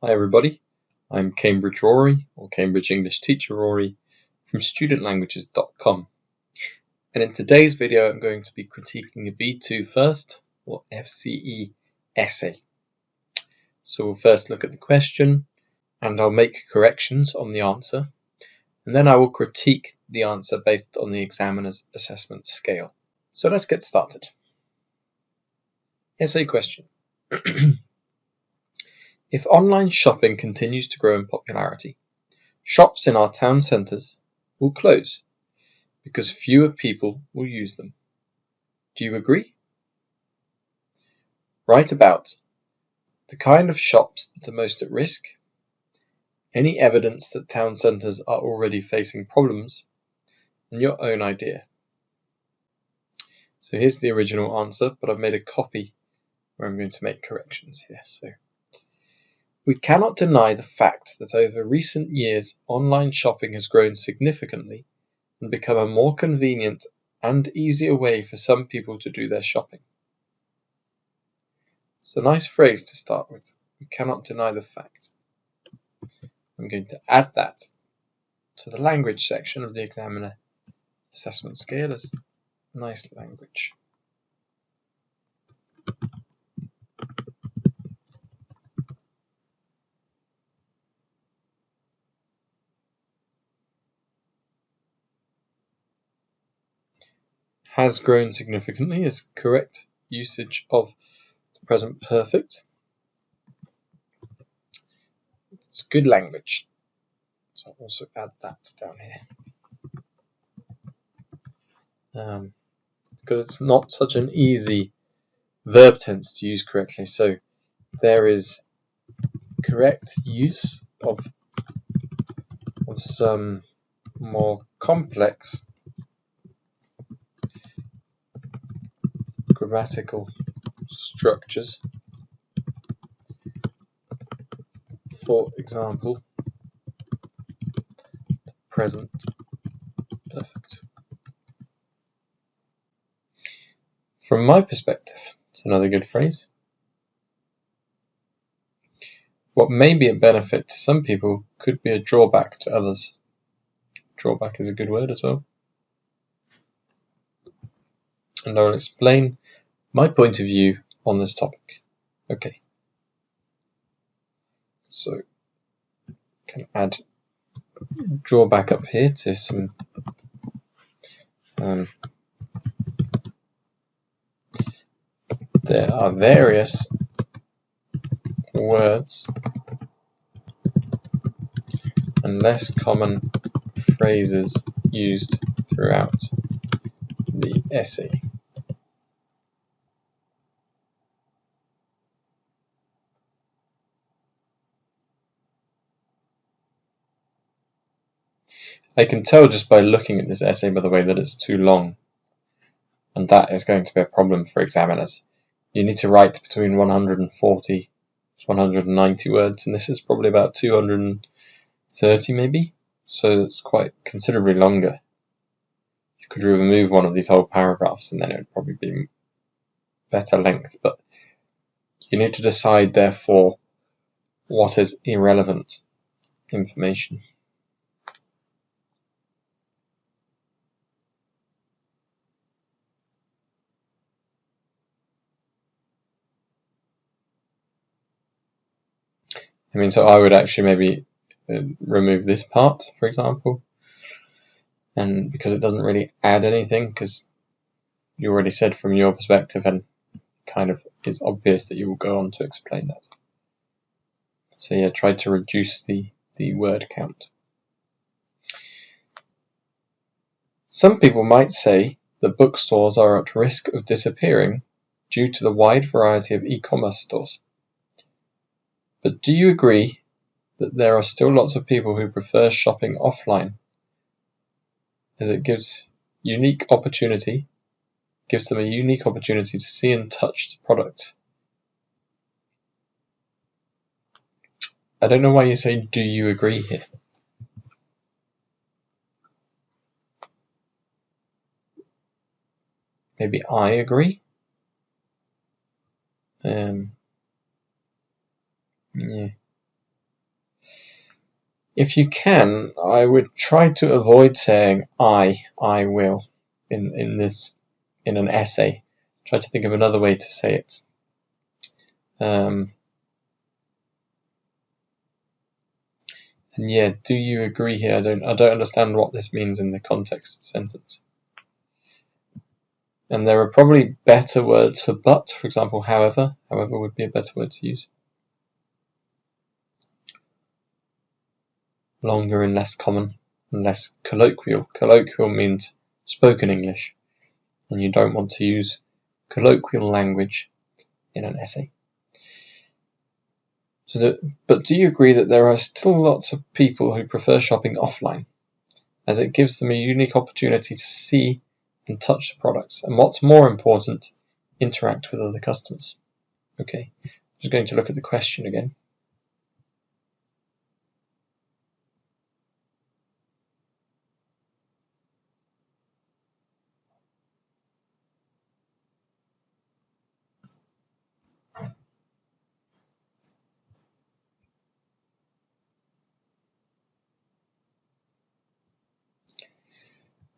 Hi everybody, I'm Cambridge Rory, or Cambridge English Teacher Rory, from studentlanguages.com. And in today's video I'm going to be critiquing a B2 first, or FCE essay. So we'll first look at the question, and I'll make corrections on the answer, and then I will critique the answer based on the examiner's assessment scale. So let's get started. Essay question. If online shopping continues to grow in popularity, shops in our town centres will close because fewer people will use them. Do you agree? Write about the kind of shops that are most at risk, any evidence that town centres are already facing problems, and your own idea. So here's the original answer, but I've made a copy where I'm going to make corrections here. So we cannot deny the fact that over recent years online shopping has grown significantly and become a more convenient and easier way for some people to do their shopping. It's a nice phrase to start with. We cannot deny the fact. I'm going to add that to the language section of the examiner assessment scale as nice language. Has grown significantly is correct usage of the present perfect. It's good language. So I'll also add that down here. Because it's not such an easy verb tense to use correctly. So there is correct use of some more complex grammatical structures. For example, present perfect. From my perspective, it's another good phrase. What may be a benefit to some people could be a drawback to others. Drawback is a good word as well. And I will explain my point of view on this topic. Okay. So, can add drawback up here to some there are various words and less common phrases used throughout the essay. I can tell just by looking at this essay, by the way, that it's too long, and that is going to be a problem for examiners. You need to write between 140 to 190 words, and this is probably about 230 maybe, so it's quite considerably longer. You could remove one of these whole paragraphs and then it would probably be better length, but you need to decide therefore what is irrelevant information. So I would actually maybe remove this part, for example, and because it doesn't really add anything, because you already said from your perspective, and kind of it's obvious that you will go on to explain that. So yeah, try to reduce the word count. Some people might say that bookstores are at risk of disappearing due to the wide variety of e-commerce stores. But do you agree that there are still lots of people who prefer shopping offline, as it gives them a unique opportunity to see and touch the product? I don't know why you say, do you agree here? Maybe I agree? Yeah. If you can, I would try to avoid saying I will in an essay. Try to think of another way to say it. And yeah, do you agree here? I don't understand what this means in the context of the sentence. And there are probably better words for but. For example, however. However would be a better word to use. Longer and less common and less colloquial. Colloquial means spoken English, and you don't want to use colloquial language in an essay. But do you agree that there are still lots of people who prefer shopping offline, as it gives them a unique opportunity to see and touch the products, and what's more important, interact with other customers? Okay, I'm just going to look at the question again.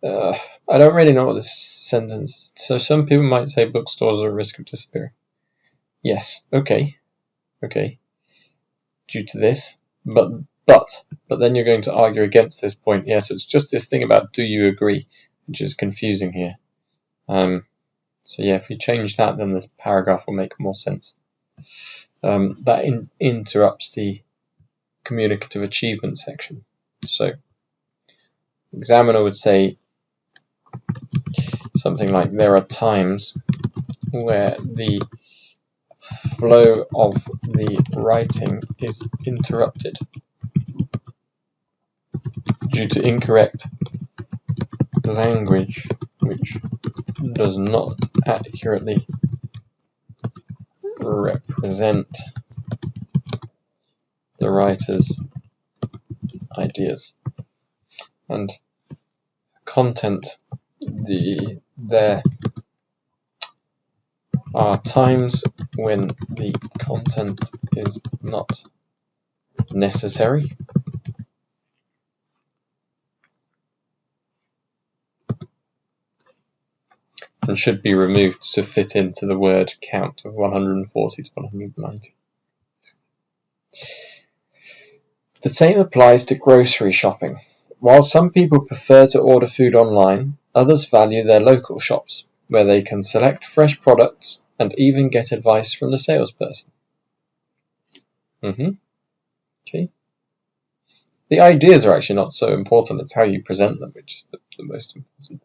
I don't really know what this sentence is. So some people might say bookstores are at risk of disappearing. Yes, okay, due to this, but then you're going to argue against this point. Yes, it's just this thing about do you agree, which is confusing here. So yeah, if we change that, then this paragraph will make more sense. That interrupts the communicative achievement section. So examiner would say something like, there are times where the flow of the writing is interrupted due to incorrect language which does not accurately represent the writer's ideas. And content, there are times when the content is not necessary and should be removed to fit into the word count of 140 to 190. The same applies to grocery shopping. While some people prefer to order food online, others value their local shops, where they can select fresh products and even get advice from the salesperson. Okay. The ideas are actually not so important, it's how you present them which is the most important.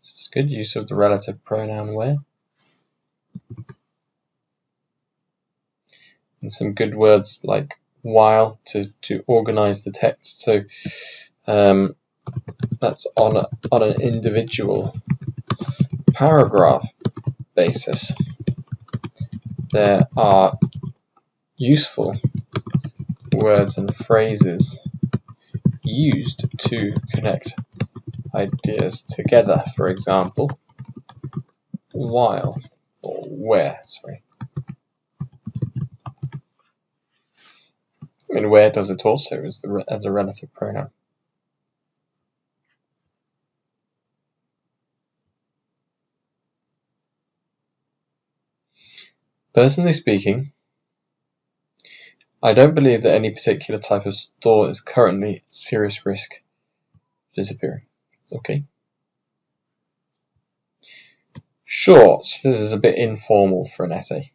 This is good use of the relative pronoun where. And some good words like while to organize the text. So that's on an individual paragraph basis. There are useful words and phrases used to connect ideas together. For example, while or where, sorry. I mean, where does it also as a relative pronoun? Personally speaking, I don't believe that any particular type of store is currently at serious risk of disappearing. Okay. Short. This is a bit informal for an essay.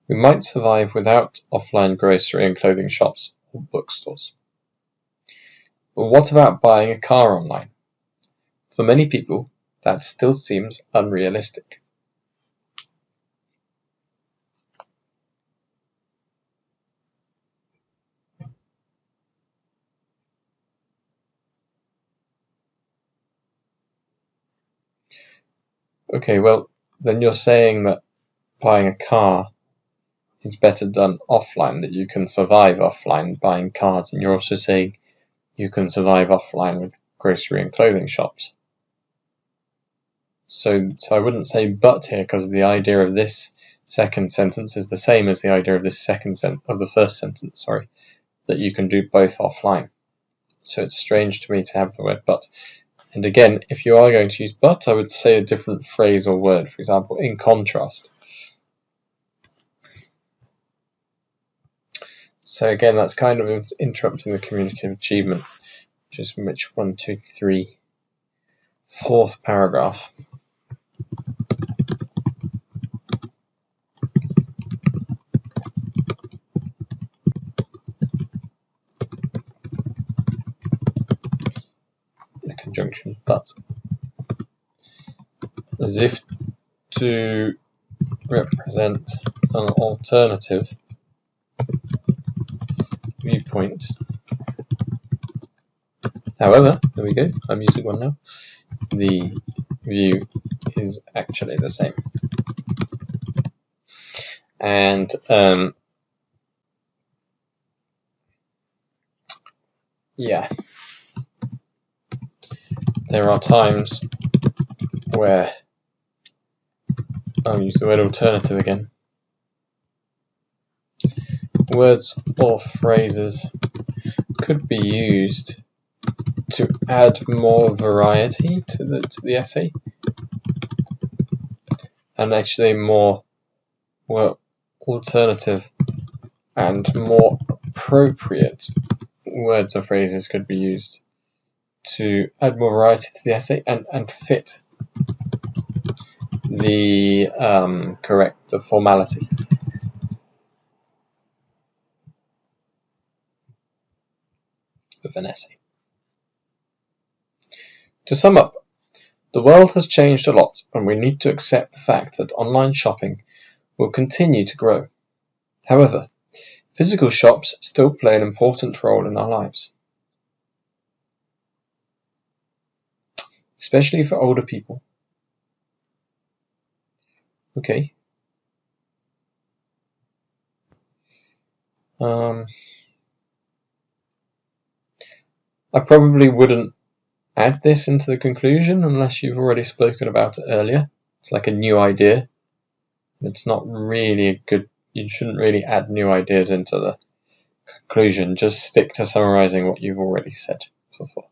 We might survive without offline grocery and clothing shops or bookstores. But what about buying a car online? For many people, that still seems unrealistic. Okay, well, then you're saying that buying a car is better done offline, that you can survive offline buying cars, and you're also saying you can survive offline with grocery and clothing shops. So I wouldn't say but here, because the idea of this second sentence is the same as the idea of this the first sentence, sorry, that you can do both offline. So it's strange to me to have the word but. And again, if you are going to use but, I would say a different phrase or word. For example, in contrast. So again, that's kind of interrupting the communicative achievement, which is which 1, 2, 3, 4th paragraph. The conjunction but, as if to represent an alternative viewpoint. However, there we go, I'm using one now, the view is actually the same. And yeah, there are times where, I'll use the word alternative again, words or phrases could be used to add more variety to the essay, and actually more alternative and more appropriate words or phrases could be used to add more variety to the essay and fit the the formality. Of an essay. To sum up, the world has changed a lot, and we need to accept the fact that online shopping will continue to grow. However, physical shops still play an important role in our lives, especially for older people. Okay. I probably wouldn't add this into the conclusion unless you've already spoken about it earlier. It's like a new idea. It's not really a good, you shouldn't really add new ideas into the conclusion. Just stick to summarizing what you've already said before.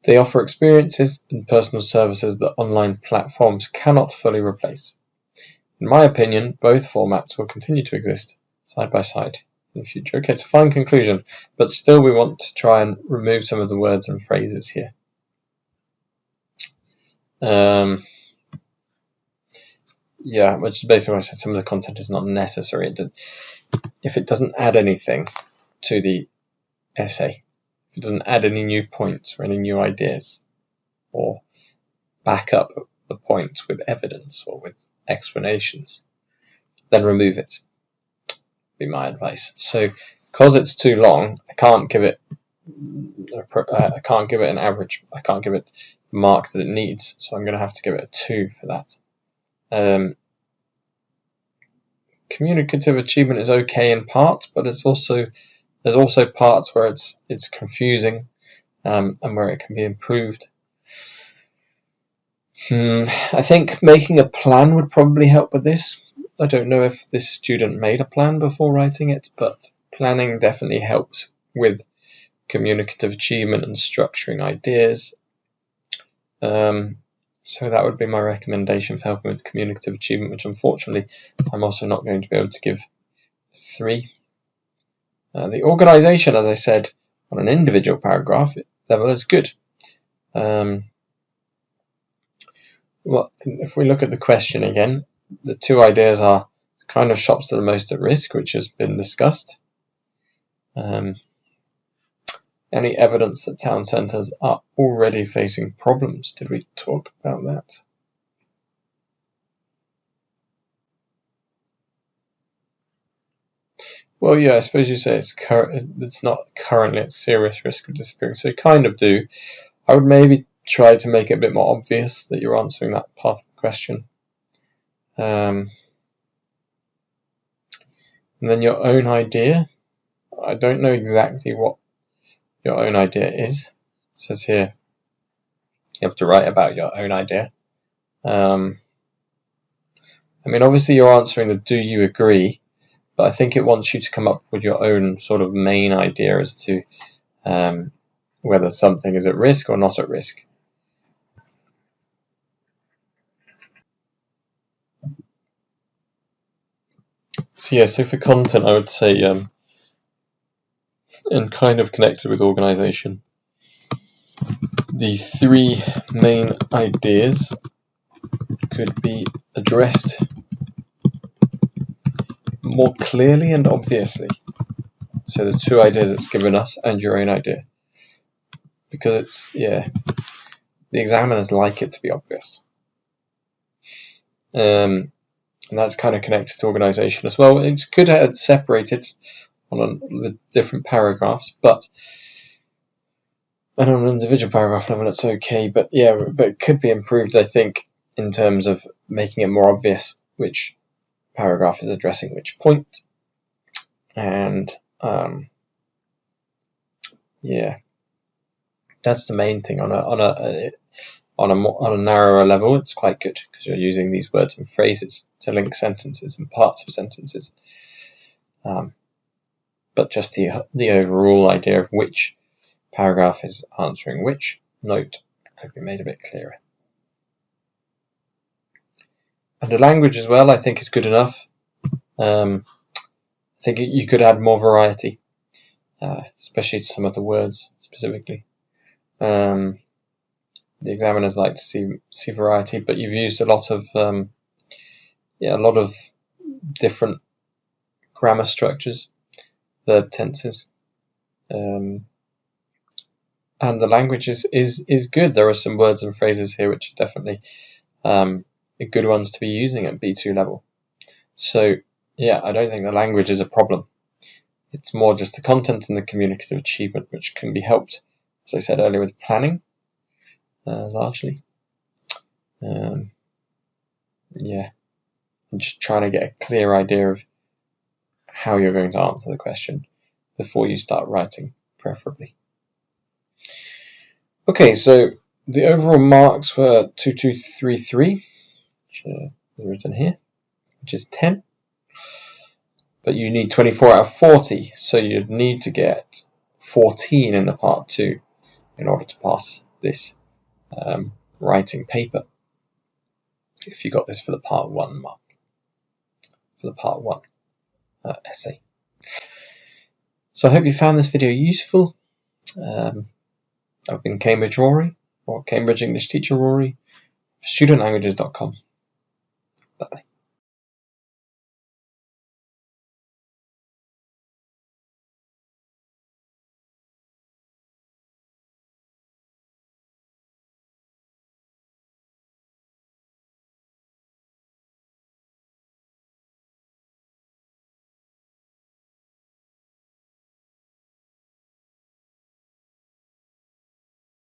They offer experiences and personal services that online platforms cannot fully replace. In my opinion, both formats will continue to exist side by side in the future. Okay, it's a fine conclusion, but still we want to try and remove some of the words and phrases here. Yeah, which is basically what I said, some of the content is not necessary. If it doesn't add anything to the essay, if it doesn't add any new points or any new ideas, or back up the points with evidence or with explanations, then remove it, be my advice. So because it's too long, I can't give it an average, I can't give it the mark that it needs, so I'm going to have to give it a 2 for that. Communicative achievement is okay in parts, but there's also parts where it's confusing and where it can be improved. I think making a plan would probably help with this. I don't know if this student made a plan before writing it, but planning definitely helps with communicative achievement and structuring ideas. So that would be my recommendation for helping with communicative achievement, which unfortunately I'm also not going to be able to give 3. The organisation, as I said, on an individual paragraph level is good. Well, if we look at the question again, the 2 ideas are the kind of shops that are most at risk, which has been discussed. Any evidence that town centres are already facing problems? Did we talk about that? Well, yeah, I suppose you say it's not currently at serious risk of disappearing, so you kind of do. I would maybe try to make it a bit more obvious that you're answering that part of the question. And then your own idea. I don't know exactly what your own idea is. It says here you have to write about your own idea. I mean, obviously you're answering the do you agree, but I think it wants you to come up with your own sort of main idea as to whether something is at risk or not at risk. So yeah, so for content I would say, and kind of connected with organisation, the three main ideas could be addressed more clearly and obviously. So the two ideas it's given us and your own idea. Because it's, yeah, the examiners like it to be obvious. And that's kind of connected to organisation as well. It's good to have separated with different paragraphs, but and on an individual paragraph level it's okay, but yeah, but it could be improved, I think, in terms of making it more obvious which paragraph is addressing which point. And yeah, that's the main thing. On a narrower level, it's quite good because you're using these words and phrases to link sentences and parts of sentences. But just the overall idea of which paragraph is answering which note could be made a bit clearer. And the language as well, I think, is good enough. I think you could add more variety, especially to some of the words specifically. The examiners like to see variety, but you've used a lot of different grammar structures, verb tenses, and the language is good. There are some words and phrases here which are definitely good ones to be using at B2 level. So yeah, I don't think the language is a problem. It's more just the content and the communicative achievement, which can be helped, as I said earlier, with planning, largely. Yeah, and just trying to get a clear idea of how you're going to answer the question before you start writing, preferably. Okay, so the overall marks were 2233, which is written here, which is 10. But you need 24 out of 40, so you'd need to get 14 in the part 2 in order to pass this writing paper, if you got this for the part 1 mark, for the part 1 essay. So I hope you found this video useful. I've been Cambridge Rory, or Cambridge English Teacher Rory, studentlanguages.com.